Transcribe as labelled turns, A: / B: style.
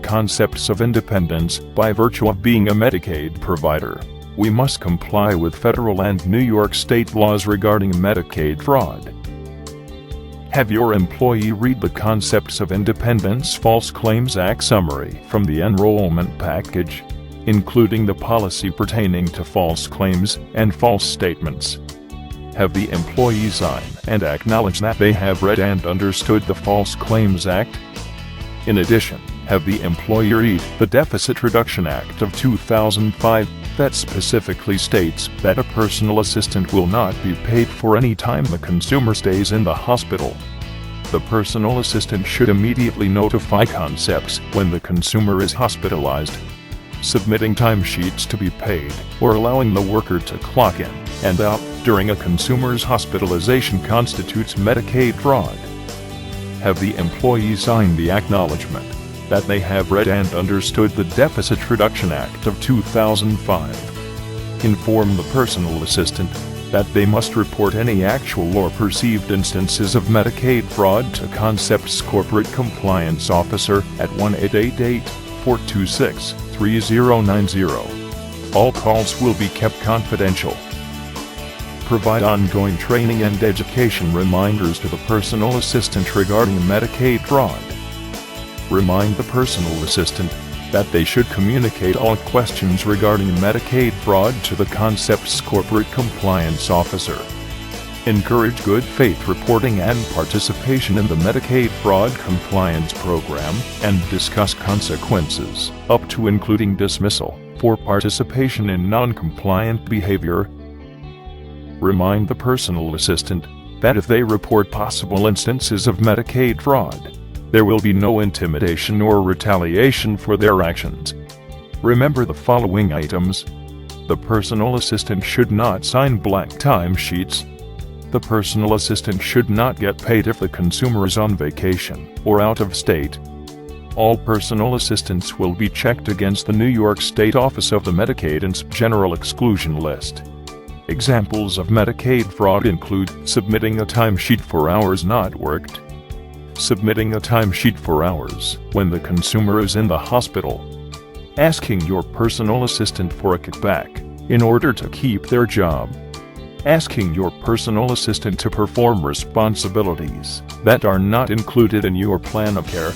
A: concepts of independence by virtue of being a Medicaid provider. We must comply with federal and New York state laws regarding Medicaid fraud. Have your employee read the Concepts of Independence False Claims Act summary from the enrollment package, including the policy pertaining to false claims and false statements. Have the employee sign and acknowledge that they have read and understood the False Claims Act. In addition, have the employee read the Deficit Reduction Act of 2005 that specifically states that a personal assistant will not be paid for any time the consumer stays in the hospital. The personal assistant should immediately notify concepts when the consumer is hospitalized. Submitting timesheets to be paid or allowing the worker to clock in and out during a consumer's hospitalization constitutes Medicaid fraud. Have the employee sign the acknowledgement that they have read and understood the Deficit Reduction Act of 2005. Inform the personal assistant that they must report any actual or perceived instances of Medicaid fraud to Concept's Corporate Compliance Officer at 1-888-426-3090. All calls will be kept confidential. Provide ongoing training and education reminders to the personal assistant regarding Medicaid fraud. Remind the personal assistant that they should communicate all questions regarding Medicaid fraud to the Concept's Corporate Compliance Officer. Encourage good faith reporting and participation in the Medicaid fraud compliance program and discuss consequences, up to including dismissal, for participation in non-compliant behavior. Remind the personal assistant that if they report possible instances of Medicaid fraud, there will be no intimidation or retaliation for their actions. Remember the following items. The personal assistant should not sign blank timesheets. The personal assistant should not get paid if the consumer is on vacation or out of state. All personal assistants will be checked against the New York State Office of the Medicaid and General Exclusion List. Examples of Medicaid fraud include submitting a timesheet for hours not worked, submitting a timesheet for hours when the consumer is in the hospital, asking your personal assistant for a kickback in order to keep their job, asking your personal assistant to perform responsibilities that are not included in your plan of care,